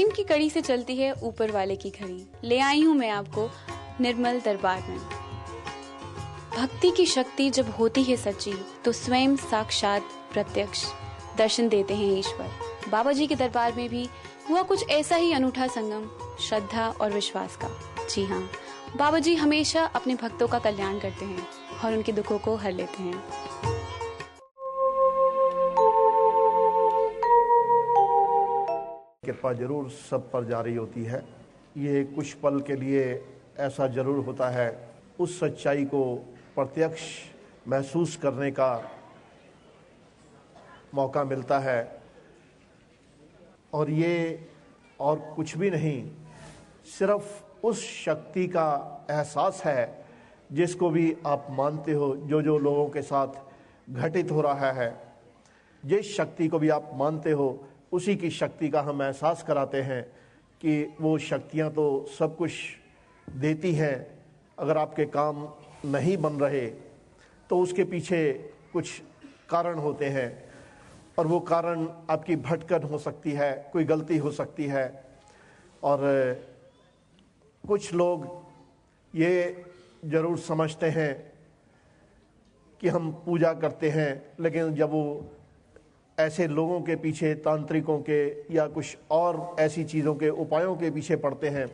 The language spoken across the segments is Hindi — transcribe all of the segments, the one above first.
प्रेम की कड़ी से चलती है ऊपर वाले की घड़ी। ले आई हूँ मैं आपको निर्मल दरबार में। भक्ति की शक्ति जब होती है सच्ची तो स्वयं साक्षात प्रत्यक्ष दर्शन देते हैं ईश्वर। बाबा जी के दरबार में भी हुआ कुछ ऐसा ही अनूठा संगम श्रद्धा और विश्वास का। जी हाँ, बाबा जी हमेशा अपने भक्तों का कल्याण करते हैं और उनके दुखों को हर लेते हैं। कृपा जरूर सब पर जारी होती है। ये कुछ पल के लिए ऐसा जरूर होता है, उस सच्चाई को प्रत्यक्ष महसूस करने का मौका मिलता है। और ये और कुछ भी नहीं, सिर्फ उस शक्ति का एहसास है जिसको भी आप मानते हो, जो लोगों के साथ घटित हो रहा है, जिस शक्ति को भी आप मानते हो उसी की शक्ति का हम एहसास कराते हैं कि वो शक्तियाँ तो सब कुछ देती हैं। अगर आपके काम नहीं बन रहे तो उसके पीछे कुछ कारण होते हैं और वो कारण आपकी भटकन हो सकती है, कोई गलती हो सकती है। और कुछ लोग ये ज़रूर समझते हैं कि हम पूजा करते हैं, लेकिन जब वो ऐसे लोगों के पीछे, तांत्रिकों के या कुछ और ऐसी चीज़ों के उपायों के पीछे पड़ते हैं,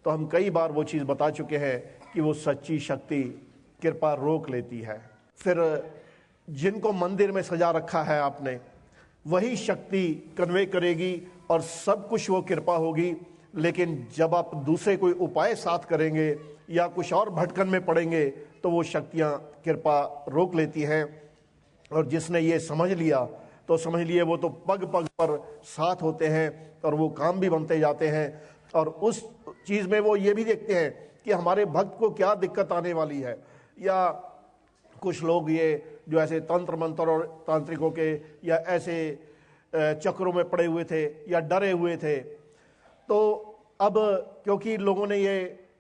तो हम कई बार वो चीज़ बता चुके हैं कि वो सच्ची शक्ति कृपा रोक लेती है। फिर जिनको मंदिर में सजा रखा है आपने, वही शक्ति कन्वे करेगी और सब कुछ वो कृपा होगी। लेकिन जब आप दूसरे कोई उपाय साथ करेंगे या कुछ और भटकन में पड़ेंगे तो वो शक्तियाँ कृपा रोक लेती हैं। और जिसने ये समझ लिया तो समझ लिए वो तो पग पग पर साथ होते हैं और वो काम भी बनते जाते हैं। और उस चीज़ में वो ये भी देखते हैं कि हमारे भक्त को क्या दिक्कत आने वाली है। या कुछ लोग ये जो ऐसे तंत्र मंत्र और तांत्रिकों के या ऐसे चक्रों में पड़े हुए थे या डरे हुए थे, तो अब क्योंकि लोगों ने ये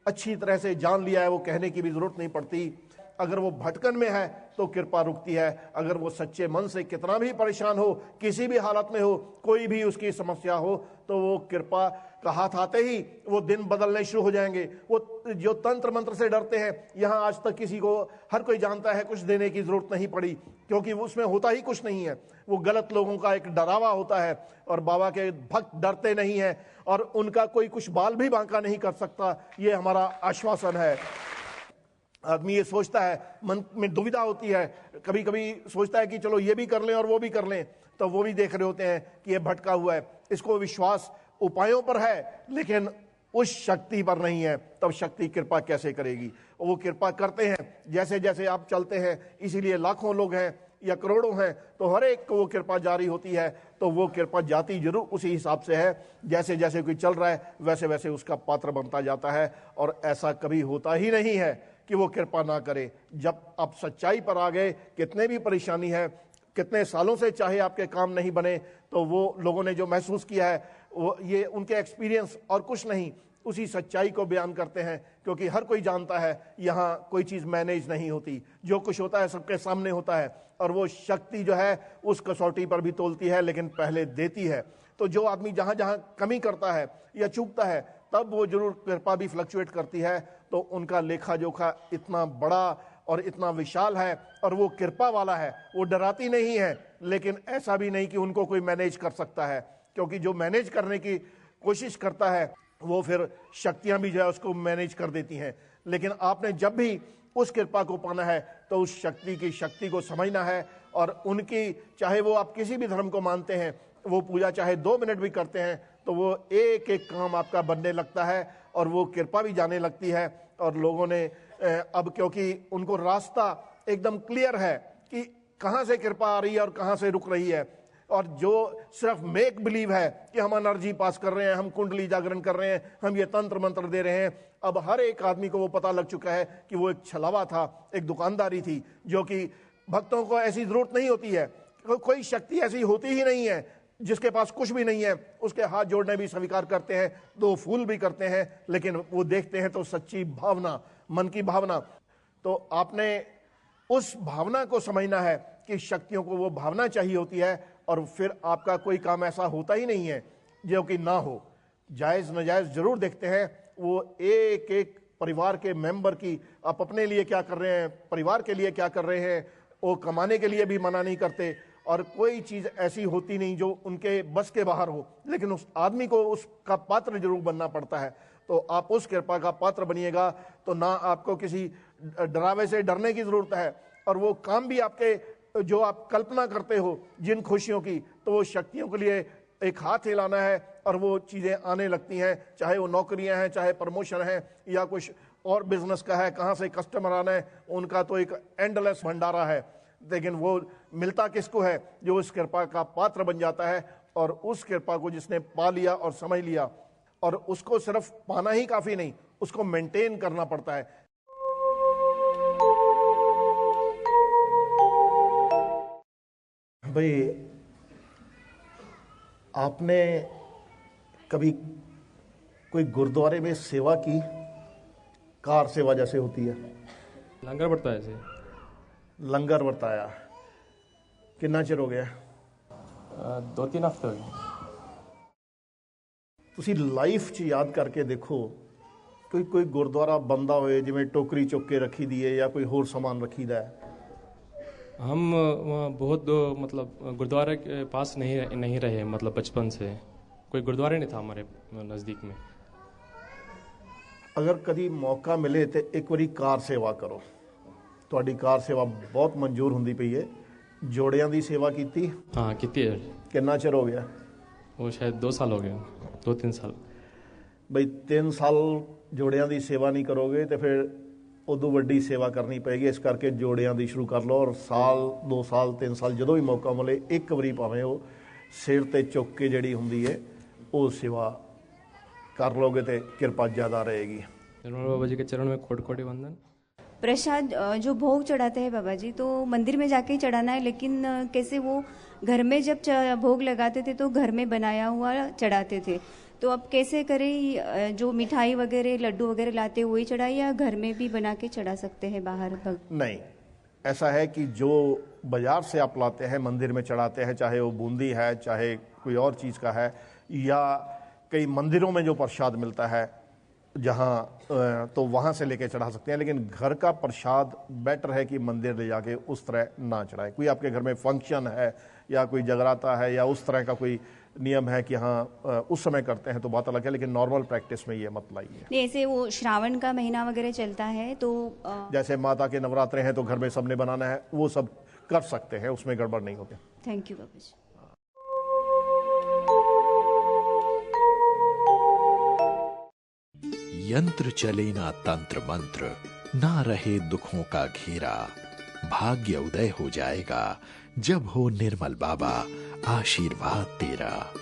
अच्छी तरह से जान लिया है, वो कहने की भी ज़रूरत नहीं पड़ती। अगर वो भटकन में है तो कृपा रुकती है। अगर वो सच्चे मन से कितना भी परेशान हो, किसी भी हालत में हो, कोई भी उसकी समस्या हो, तो वो कृपा का हाथ आते ही वो दिन बदलने शुरू हो जाएंगे। वो जो तंत्र मंत्र से डरते हैं, यहाँ आज तक किसी को, हर कोई जानता है, कुछ देने की जरूरत नहीं पड़ी, क्योंकि उसमें होता ही कुछ नहीं है। वो गलत लोगों का एक डरावा होता है और बाबा के भक्त डरते नहीं हैं और उनका कोई कुछ बाल भी बांका नहीं कर सकता। ये हमारा आश्वासन है। आदमी ये सोचता है, मन में दुविधा होती है, कभी कभी सोचता है कि चलो ये भी कर लें और वो भी कर लें, तो वो भी देख रहे होते हैं कि ये भटका हुआ है। इसको विश्वास उपायों पर है लेकिन उस शक्ति पर नहीं है, तब शक्ति कृपा कैसे करेगी। वो कृपा करते हैं जैसे जैसे आप चलते हैं, इसीलिए लाखों लोग हैं या करोड़ों हैं, तो हर एक को वो कृपा जारी होती है। तो वो कृपा जाती जरूर उसी हिसाब से है, जैसे जैसे कोई चल रहा है वैसे वैसे उसका पात्र बनता जाता है। और ऐसा कभी होता ही नहीं है कि वो कृपा ना करे। जब आप सच्चाई पर आ गए, कितने भी परेशानी है, कितने सालों से चाहे आपके काम नहीं बने, तो वो लोगों ने जो महसूस किया है वो ये उनके एक्सपीरियंस और कुछ नहीं, उसी सच्चाई को बयान करते हैं। क्योंकि हर कोई जानता है यहाँ कोई चीज़ मैनेज नहीं होती, जो कुछ होता है सबके सामने होता है। और वो शक्ति जो है उस कसौटी पर भी तोलती है लेकिन पहले देती है। तो जो आदमी जहाँ जहाँ कमी करता है या चूकता है, तब वो जरूर कृपा भी फ्लक्चुएट करती है। तो उनका लेखा जोखा इतना बड़ा और इतना विशाल है और वो कृपा वाला है। वो डराती नहीं है, लेकिन ऐसा भी नहीं कि उनको कोई मैनेज कर सकता है, क्योंकि जो मैनेज करने की कोशिश करता है वो फिर शक्तियां भी जो है उसको मैनेज कर देती हैं। लेकिन आपने जब भी उस कृपा को पाना है तो उस शक्ति की शक्ति को समझना है। और उनकी, चाहे वो आप किसी भी धर्म को मानते हैं, वो पूजा चाहे 2 मिनट भी करते हैं तो वो एक एक काम आपका बनने लगता है और वो कृपा भी जाने लगती है। और लोगों ने अब, क्योंकि उनको रास्ता एकदम क्लियर है कि कहाँ से कृपा आ रही है और कहाँ से रुक रही है। और जो सिर्फ मेक बिलीव है कि हम एनर्जी पास कर रहे हैं, हम कुंडली जागरण कर रहे हैं, हम ये तंत्र मंत्र दे रहे हैं, अब हर एक आदमी को वो पता लग चुका है कि वो एक छलावा था, एक दुकानदारी थी, जो कि भक्तों को ऐसी जरूरत नहीं होती है। कोई शक्ति ऐसी होती ही नहीं है जिसके पास कुछ भी नहीं है, उसके हाथ जोड़ने भी स्वीकार करते हैं, 2 फूल भी करते हैं, लेकिन वो देखते हैं तो सच्ची भावना, मन की भावना। तो आपने उस भावना को समझना है कि शक्तियों को वो भावना चाहिए होती है। और फिर आपका कोई काम ऐसा होता ही नहीं है जो कि ना हो। जायज़ नाजायज़ जरूर देखते हैं, वो एक एक परिवार के मेंबर की, आप अपने लिए क्या कर रहे हैं, परिवार के लिए क्या कर रहे हैं, वो कमाने के लिए भी मना नहीं करते, और कोई चीज़ ऐसी होती नहीं जो उनके बस के बाहर हो, लेकिन उस आदमी को उसका पात्र जरूर बनना पड़ता है। तो आप उस कृपा का पात्र बनिएगा, तो ना आपको किसी डरावे से डरने की ज़रूरत है, और वो काम भी आपके जो आप कल्पना करते हो जिन खुशियों की, तो वो शक्तियों के लिए एक हाथ हिलाना है और वो चीज़ें आने लगती हैं, चाहे वो नौकरियां हैं, चाहे प्रमोशन है, या कुछ और बिजनेस का है, कहाँ से कस्टमर आना है, उनका तो एक एंडलेस भंडारा है। लेकिन वो मिलता किसको है? जो उस कृपा का पात्र बन जाता है, और उस कृपा को जिसने पा लिया और समझ लिया, और उसको सिर्फ पाना ही काफ़ी नहीं, उसको मेंटेन करना पड़ता है। भाई, आपने कभी कोई गुरुद्वारे में सेवा की? कार सेवा जैसे होती है, लंगर बढ़ता है ऐसे। लंगर वरताया, कितना चिर हो गया? 2-3 हफ्ते हो गए। ਤੁਸੀਂ ਲਾਈਫ 'ਚ ਯਾਦ ਕਰਕੇ ਦੇਖੋ, ਕੋਈ ਗੁਰਦੁਆਰਾ ਬੰਦਾ ਹੋਏ ਜਿਵੇਂ ਟੋਕਰੀ ਚੁੱਕ ਕੇ ਰੱਖੀ ਦੀ ਹੈ ਜਾਂ ਕੋਈ ਹੋਰ ਸਾਮਾਨ ਰੱਖੀਦਾ ਹੈ। हम वहाँ बहुत मतलब गुरुद्वारे के पास नहीं रहे, मतलब बचपन से कोई गुरुद्वारा नहीं था हमारे नज़दीक में। अगर कभी मौका मिले तो एक बारी कार सेवा करो, ਤੁਹਾਡੀ ਕਾਰ सेवा बहुत मंजूर ਹੁੰਦੀ ਪਈ ਹੈ। ਜੋੜਿਆਂ ਦੀ सेवा ਕੀਤੀ? हाँ कितनी है? ਕਿੰਨਾ ਚਿਰ ਹੋ ਗਿਆ? वो शायद 2 साल हो गए, 2-3 साल। ਬਈ 3 ਸਾਲ ਜੋੜਿਆਂ ਦੀ सेवा नहीं करोगे तो फिर ਉਦੋਂ ਵੱਡੀ सेवा करनी पएगी। इस करके ਜੋੜਿਆਂ ਦੀ शुरू कर लो, और साल 2 साल 3 साल ਜਦੋਂ ਵੀ मौका मिले एक ਵਾਰੀ ਭਾਵੇਂ ਉਹ ਸਿਰ ਤੇ ਚੁੱਕ ਕੇ ਜਿਹੜੀ ਹੁੰਦੀ ਹੈ ਉਹ सेवा कर लोगे तो कृपा ज़्यादा रहेगी। निर्मल बाबा जी के चरण में कोटि वंदन। प्रसाद जो भोग चढ़ाते हैं बाबा जी, तो मंदिर में जाके ही चढ़ाना है, लेकिन कैसे वो घर में जब भोग लगाते थे तो घर में बनाया हुआ चढ़ाते थे, तो अब कैसे करें? जो मिठाई वगैरह लड्डू वगैरह लाते हैं वही चढ़ाए, या घर में भी बना के चढ़ा सकते हैं बाहर? नहीं, ऐसा है कि जो बाजार से आप लाते हैं मंदिर में चढ़ाते हैं, चाहे वो बूंदी है, चाहे कोई और चीज़ का है, या कई मंदिरों में जो प्रसाद मिलता है जहाँ, तो वहाँ से लेके चढ़ा सकते हैं। लेकिन घर का प्रसाद बेटर है कि मंदिर ले जाके उस तरह ना चढ़ाए। कोई आपके घर में फंक्शन है या कोई जगराता है या उस तरह का कोई नियम है कि हाँ उस समय करते हैं तो बात अलग है, लेकिन नॉर्मल प्रैक्टिस में ये मत लाइए। ऐसे वो श्रावण का महीना वगैरह चलता है तो जैसे माता के नवरात्रे हैं तो घर में सबने बनाना है, वो सब कर सकते हैं, उसमें गड़बड़ नहीं होती। थैंक यू बाबा जी। यंत्र चले ना तंत्र मंत्र, ना रहे दुखों का घेरा, भाग्य उदय हो जाएगा जब हो निर्मल बाबा आशीर्वाद तेरा।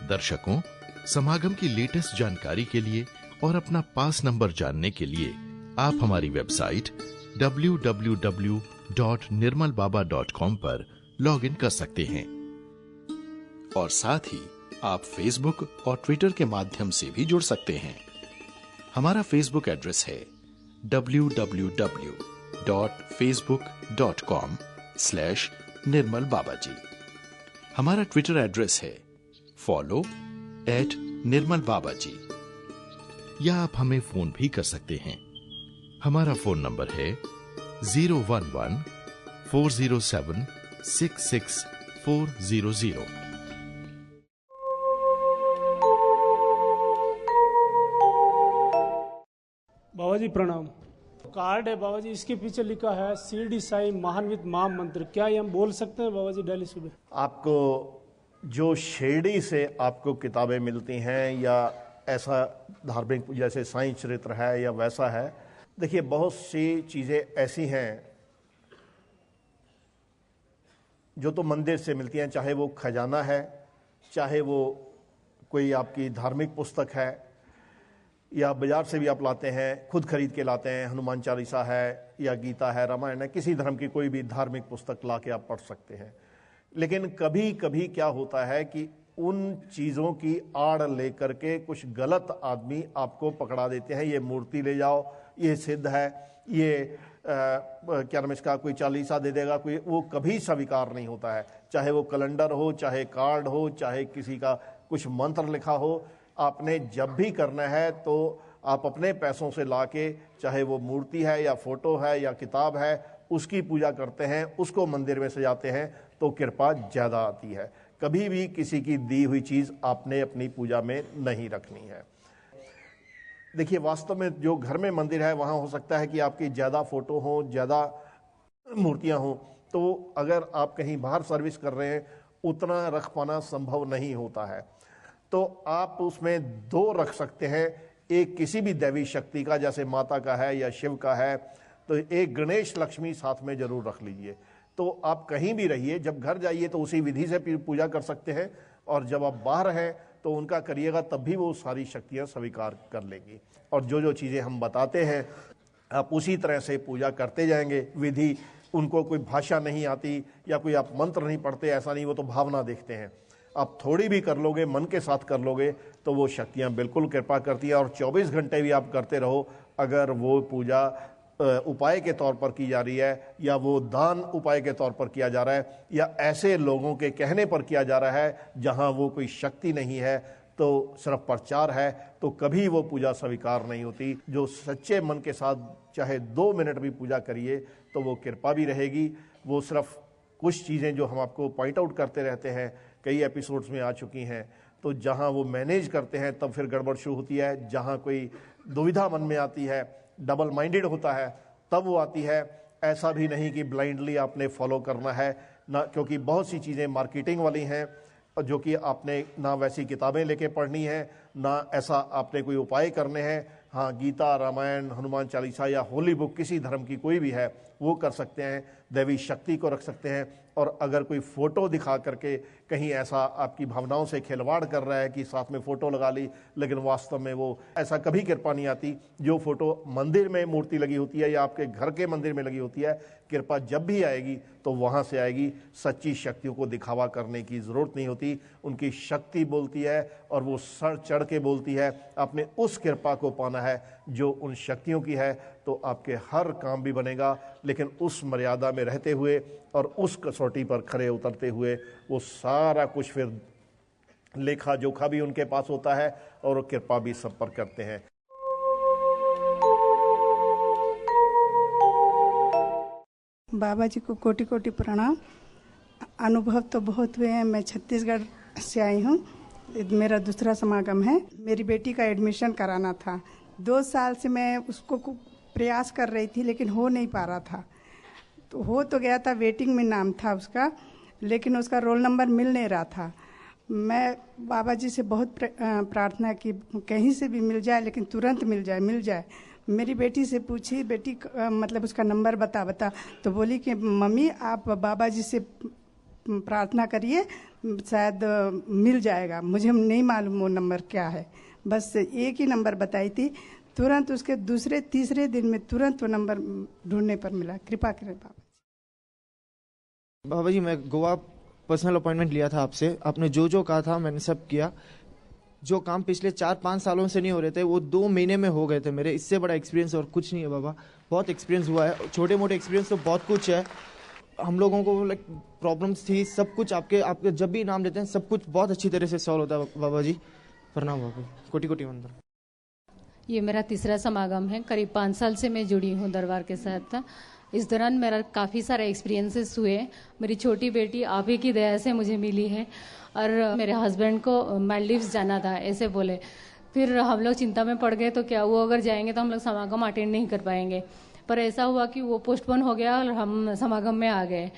दर्शकों, समागम की लेटेस्ट जानकारी के लिए और अपना पास नंबर जानने के लिए आप हमारी वेबसाइट www.nirmalbaba.com पर लॉगिन कर सकते हैं, और साथ ही आप फेसबुक और ट्विटर के माध्यम से भी जुड़ सकते हैं। हमारा फेसबुक एड्रेस है www.facebook.com/निर्मलबाबाजी। हमारा ट्विटर एड्रेस है follow@निर्मलबाबाजी, या आप हमें फोन भी कर सकते हैं। हमारा फोन नंबर है 011-407-66400। बाबा जी प्रणाम। कार्ड है बाबा जी, इसके पीछे लिखा है शिरडी साई महान्वित महामंत्र, क्या ये हम बोल सकते हैं बाबा जी डेली सुबह? आपको जो शिरडी से आपको किताबें मिलती हैं या ऐसा धार्मिक जैसे साईं चरित्र है या वैसा है, देखिए बहुत सी चीज़ें ऐसी हैं जो तो मंदिर से मिलती हैं, चाहे वो खजाना है, चाहे वो कोई आपकी धार्मिक पुस्तक है, या बाजार से भी आप लाते हैं, खुद खरीद के लाते हैं, हनुमान चालीसा है या गीता है, रामायण है, किसी धर्म की कोई भी धार्मिक पुस्तक ला के आप पढ़ सकते हैं। लेकिन कभी कभी क्या होता है कि उन चीज़ों की आड़ लेकर के कुछ गलत आदमी आपको पकड़ा देते हैं, ये मूर्ति ले जाओ, ये सिद्ध है, ये क्या नाम इसका, कोई चालीसा दे देगा कोई, वो कभी स्वीकार नहीं होता है। चाहे वो कैलेंडर हो, चाहे कार्ड हो, चाहे किसी का कुछ मंत्र लिखा हो, आपने जब भी करना है तो आप अपने पैसों से लाके, चाहे वो मूर्ति है या फोटो है या किताब है, उसकी पूजा करते हैं, उसको मंदिर में सजाते हैं तो कृपा ज़्यादा आती है। कभी भी किसी की दी हुई चीज़ आपने अपनी पूजा में नहीं रखनी है। देखिए, वास्तव में जो घर में मंदिर है वहाँ हो सकता है कि आपकी ज़्यादा फोटो हो, ज़्यादा मूर्तियाँ हों, तो अगर आप कहीं बाहर सर्विस कर रहे हैं उतना रख पाना संभव नहीं होता है। तो आप उसमें 2 रख सकते हैं, एक किसी भी दैवी शक्ति का, जैसे माता का है या शिव का है, तो एक गणेश लक्ष्मी साथ में जरूर रख लीजिए। तो आप कहीं भी रहिए, जब घर जाइए तो उसी विधि से पूजा कर सकते हैं, और जब आप बाहर हैं तो उनका करिएगा, तब भी वो सारी शक्तियां स्वीकार कर लेंगी। और जो जो चीज़ें हम बताते हैं आप उसी तरह से पूजा करते जाएंगे। विधि, उनको कोई भाषा नहीं आती या कोई आप मंत्र नहीं पढ़ते, ऐसा नहीं, वो तो भावना देखते हैं। आप थोड़ी भी कर लोगे, मन के साथ कर लोगे, तो वो शक्तियां बिल्कुल कृपा करती है। और 24 घंटे भी आप करते रहो, अगर वो पूजा उपाय के तौर पर की जा रही है, या वो दान उपाय के तौर पर किया जा रहा है, या ऐसे लोगों के कहने पर किया जा रहा है जहां वो कोई शक्ति नहीं है, तो सिर्फ प्रचार है, तो कभी वो पूजा स्वीकार नहीं होती। जो सच्चे मन के साथ चाहे 2 मिनट भी पूजा करिए तो वो कृपा भी रहेगी। वो सिर्फ कुछ चीज़ें जो हम आपको पॉइंट आउट करते रहते हैं, कई एपिसोड्स में आ चुकी हैं, तो जहां वो मैनेज करते हैं तब फिर गड़बड़ शुरू होती है। जहां कोई दुविधा मन में आती है, डबल माइंडेड होता है, तब वो आती है। ऐसा भी नहीं कि ब्लाइंडली आपने फॉलो करना है ना, क्योंकि बहुत सी चीज़ें मार्केटिंग वाली हैं जो कि आपने ना वैसी किताबें लेके पढ़नी है, ना ऐसा आपने कोई उपाय करने हैं। हाँ, गीता, रामायण, हनुमान चालीसा या होली बुक किसी धर्म की कोई भी है वो कर सकते हैं, दैवी शक्ति को रख सकते हैं। और अगर कोई फ़ोटो दिखा करके कहीं ऐसा आपकी भावनाओं से खिलवाड़ कर रहा है कि साथ में फ़ोटो लगा ली, लेकिन वास्तव में वो ऐसा कभी कृपा नहीं आती। जो फ़ोटो मंदिर में मूर्ति लगी होती है या आपके घर के मंदिर में लगी होती है, कृपा जब भी आएगी तो वहाँ से आएगी। सच्ची शक्तियों को दिखावा करने की ज़रूरत नहीं होती, उनकी शक्ति बोलती है और वो सर चढ़ के बोलती है। आपने उस कृपा को पाना है जो उन शक्तियों की है, तो आपके हर काम भी बनेगा, लेकिन उस मर्यादा में रहते हुए और उस कसौटी पर खरे उतरते हुए। वो सारा कुछ फिर लेखा जोखा भी उनके पास होता है और वो कृपा भी सब पर करते हैं। बाबा जी को कोटि कोटि प्रणाम। अनुभव तो बहुत हुए हैं। मैं छत्तीसगढ़ से आई हूँ, मेरा दूसरा समागम है। मेरी बेटी का एडमिशन कराना था, 2 साल से मैं उसको प्रयास कर रही थी, लेकिन हो नहीं पा रहा था। तो हो तो गया था, वेटिंग में नाम था उसका, लेकिन उसका रोल नंबर मिल नहीं रहा था। मैं बाबा जी से बहुत प्रार्थना की, कहीं से भी मिल जाए, लेकिन तुरंत मिल जाए। मेरी बेटी से पूछी, बेटी मतलब उसका नंबर बता, तो बोली कि मम्मी आप बाबा जी से प्रार्थना करिए, शायद मिल जाएगा। मुझे नहीं मालूम वो नंबर क्या है, बस एक ही नंबर बताई थी। तुरंत उसके दूसरे तीसरे दिन में तुरंत वो नंबर ढूंढने पर मिला। कृपा करें बाबा जी। मैं गोवा पर्सनल अपॉइंटमेंट लिया था आपसे, आपने जो जो कहा था मैंने सब किया। जो काम पिछले 4-5 सालों से नहीं हो रहे थे वो 2 महीने में हो गए थे मेरे। इससे बड़ा एक्सपीरियंस और कुछ नहीं है बाबा। बहुत एक्सपीरियंस हुआ है, छोटे मोटे एक्सपीरियंस तो बहुत कुछ है। हम लोगों को लाइक प्रॉब्लम्स थी, सब कुछ आपके जब भी नाम लेते हैं सब कुछ बहुत अच्छी तरह से सॉल्व होता है बाबा जी। प्रणाम बाबा, कोटि कोटि वंदन। ये मेरा तीसरा समागम है। करीब 5 साल से मैं जुड़ी हूँ दरबार के साथ। इस दौरान मेरा काफ़ी सारे एक्सपीरियंसेस हुए। मेरी छोटी बेटी आप ही की दया से मुझे मिली है, और मेरे हस्बैंड को मालदीव्स जाना था ऐसे बोले। फिर हम लोग चिंता में पड़ गए, तो क्या हुआ अगर जाएंगे तो हम लोग समागम अटेंड नहीं कर पाएंगे। पर ऐसा हुआ कि वो पोस्टपोन हो गया और हम समागम में आ गए।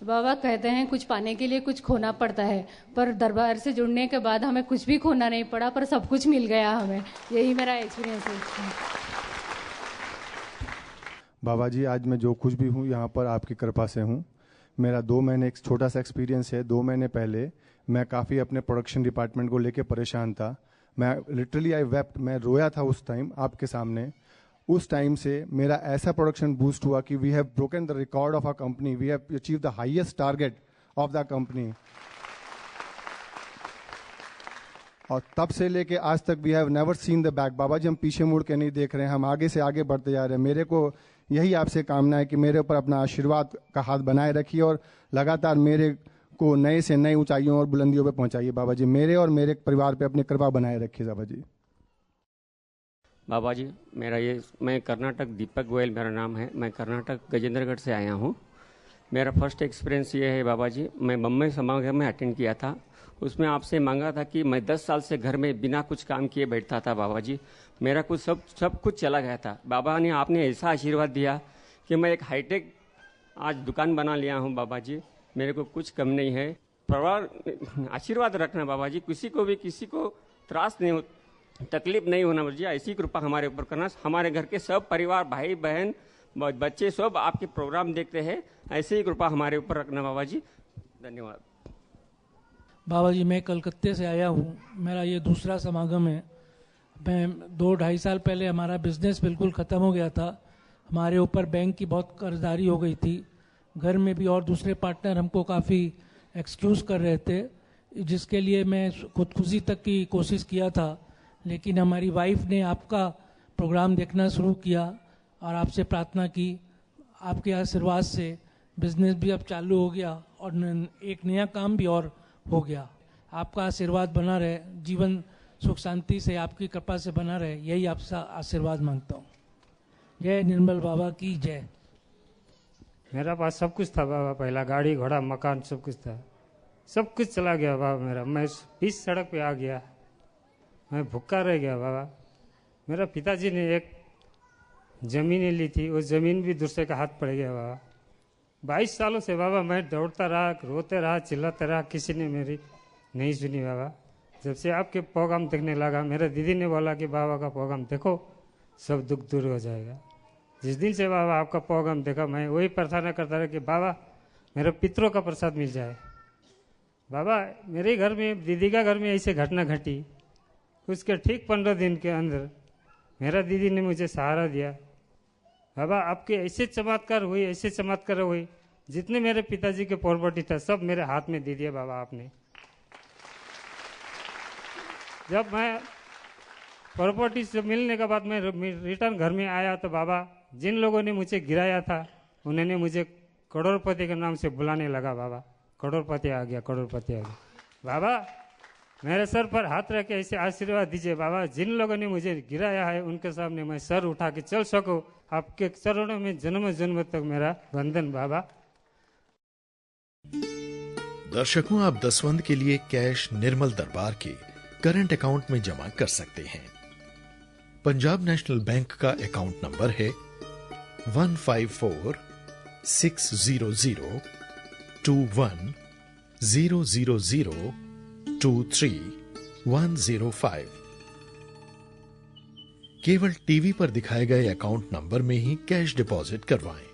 बाबा कहते हैं कुछ पाने के लिए कुछ खोना पड़ता है, पर दरबार से जुड़ने के बाद हमें कुछ भी खोना नहीं पड़ा, पर सब कुछ मिल गया हमें। यही मेरा एक्सपीरियंस है। बाबा जी, आज मैं जो कुछ भी हूँ यहाँ पर आपकी कृपा से हूँ। मेरा 2 महीने एक छोटा सा एक्सपीरियंस है। 2 महीने पहले मैं काफ़ी अपने प्रोडक्शन डिपार्टमेंट को लेके परेशान था। मैं लिटरली आई वेप्ट, मैं रोया था उस टाइम आपके सामने। उस टाइम से मेरा ऐसा प्रोडक्शन बूस्ट हुआ कि we have broken the record of our company, we have achieve the highest target of the company. और तब से लेके आज तक we have never seen the back. Baba ji, हम पीछे मुड़ के नहीं देख रहे हैं, हम आगे से आगे बढ़ते जा रहे हैं। मेरे को यही आपसे कामना है कि मेरे ऊपर अपना आशीर्वाद का हाथ बनाए रखिए और लगातार मेरे को नए से नई ऊंचाइयों और बुलंदियों पे पहुंचाइए बाबा जी। मेरे और मेरे परिवार पे अपनी कृपा बनाए रखिए बाबा जी। बाबा जी मैं कर्नाटक दीपक गोयल मेरा नाम है। मैं कर्नाटक गजेंद्रगढ़ से आया हूँ। मेरा फर्स्ट एक्सपीरियंस ये है बाबा जी, मैं बम्बई समागम में अटेंड किया था। उसमें आपसे मांगा था कि मैं 10 साल से घर में बिना कुछ काम किए बैठता था बाबा जी। मेरा कुछ सब कुछ चला गया था। बाबा ने आपने ऐसा आशीर्वाद दिया कि मैं एक हाईटेक आज दुकान बना लिया हूँ बाबा जी। मेरे को कुछ कम नहीं है। परिवार आशीर्वाद रखना बाबा जी, किसी को त्रास नहीं हो, तकलीफ नहीं होना बाबा जी। ऐसी कृपा हमारे ऊपर करना। हमारे घर के सब परिवार, भाई बहन, बच्चे सब आपके प्रोग्राम देखते हैं। ऐसे ही कृपा हमारे ऊपर रखना बाबा जी। धन्यवाद बाबा जी। मैं कलकत्ते से आया हूँ। मेरा ये दूसरा समागम है। मैं 2-2.5 साल पहले हमारा बिजनेस बिल्कुल ख़त्म हो गया था। हमारे ऊपर बैंक की बहुत कर्जदारी हो गई थी। घर में भी और दूसरे पार्टनर हमको काफ़ी एक्सक्यूज़ कर रहे थे, जिसके लिए मैं खुदकुशी तक की कोशिश किया था। लेकिन हमारी वाइफ ने आपका प्रोग्राम देखना शुरू किया और आपसे प्रार्थना की। आपके आशीर्वाद से बिजनेस भी अब चालू हो गया और एक नया काम भी और हो गया। आपका आशीर्वाद बना रहे, जीवन सुख शांति से आपकी कृपा से बना रहे, यही आपसे आशीर्वाद मांगता हूँ। जय निर्मल बाबा की जय। मेरा पास सब कुछ था बाबा, पहला गाड़ी घोड़ा मकान सब कुछ था, सब कुछ चला गया बाबा मेरा। मैं बीच सड़क पे आ गया, मैं भूखा रह गया बाबा। मेरा पिताजी ने एक ज़मीन ली थी, वो ज़मीन भी दूसरे का हाथ पड़ गया बाबा। 22 सालों से बाबा मैं दौड़ता रहा, रोते रहा, चिल्लाता रहा, किसी ने मेरी नहीं सुनी बाबा। जब से आपके प्रोग्राम देखने लगा, मेरे दीदी ने बोला कि बाबा का प्रोग्राम देखो, सब दुख दूर हो जाएगा। जिस दिन से बाबा आपका प्रोग्राम देखा, मैं वही प्रार्थना करता रहा कि बाबा मेरे पितरों का प्रसाद मिल जाए। बाबा मेरे घर में, दीदी का घर में ऐसे घटना घटी। उसके ठीक 15 दिन के अंदर मेरा दीदी ने मुझे सहारा दिया। बाबा आपके ऐसे चमत्कार हुए, ऐसे चमत्कार हुए, जितने मेरे पिताजी के प्रॉपर्टी था सब मेरे हाथ में दे दिया बाबा आपने। जब मैं प्रॉपर्टी से मिलने के बाद मैं रिटर्न घर में आया तो बाबा जिन लोगों ने मुझे गिराया था उन्होंने मुझे करोड़पति के नाम से बुलाने लगा। बाबा करोड़पति आ गया, करोड़पति आ गया। बाबा मेरे सर पर हाथ रख के ऐसे आशीर्वाद दीजिए बाबा, जिन लोगों ने मुझे गिराया है उनके सामने मैं सर उठा के चल सकूं। आपके चरणों में जन्म जन्म तक मेरा वंदन बाबा। दर्शकों, आप दसवंध के लिए कैश निर्मल दरबार के करंट अकाउंट में जमा कर सकते हैं। पंजाब नेशनल बैंक का अकाउंट नंबर है 154-600-21-000-23-105। केवल टीवी पर दिखाए गए अकाउंट नंबर में ही कैश डिपॉजिट करवाएं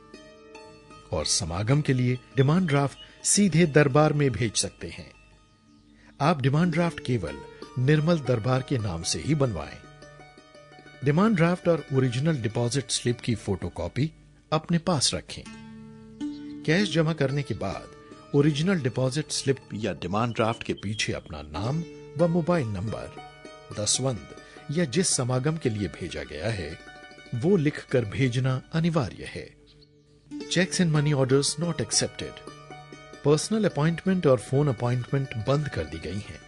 और समागम के लिए डिमांड ड्राफ्ट सीधे दरबार में भेज सकते हैं। आप डिमांड ड्राफ्ट केवल निर्मल दरबार के नाम से ही बनवाएं। डिमांड ड्राफ्ट और ओरिजिनल डिपॉजिट स्लिप की फोटोकॉपी अपने पास रखें। कैश जमा करने के बाद ओरिजिनल डिपॉजिट स्लिप या डिमांड ड्राफ्ट के पीछे अपना नाम व मोबाइल नंबर, दसवंध या जिस समागम के लिए भेजा गया है वो लिखकर भेजना अनिवार्य है। Cheques and money orders not accepted. Personal appointment और फोन अपॉइंटमेंट बंद कर दी गई हैं।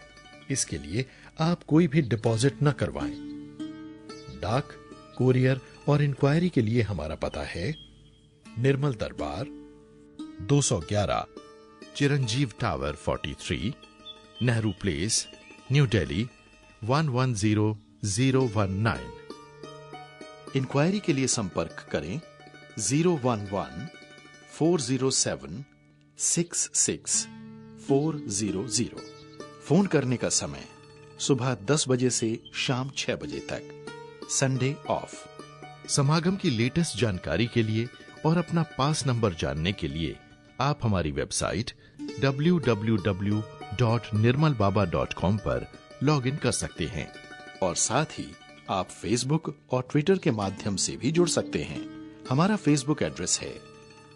इसके लिए आप कोई भी डिपॉजिट न करवाएं। डाक, कोरियर और इंक्वायरी के लिए हमारा पता है Nirmal Darbar, 211 Chiranjiv Tower 43, Nehru Place, New Delhi 110019। Enquiry के लिए संपर्क करें 011-407-66400। फोन करने का समय सुबह 10 बजे से शाम 6 बजे तक, संडे ऑफ। समागम की लेटेस्ट जानकारी के लिए और अपना पास नंबर जानने के लिए आप हमारी वेबसाइट www.nirmalbaba.com पर लॉग इन कर सकते हैं और साथ ही आप फेसबुक और ट्विटर के माध्यम से भी जुड़ सकते हैं। हमारा फेसबुक एड्रेस है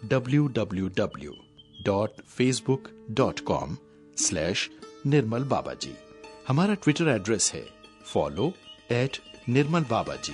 www.facebook.com/निर्मल बाबाजी। हमारा ट्विटर एड्रेस है follow@निर्मल बाबाजी।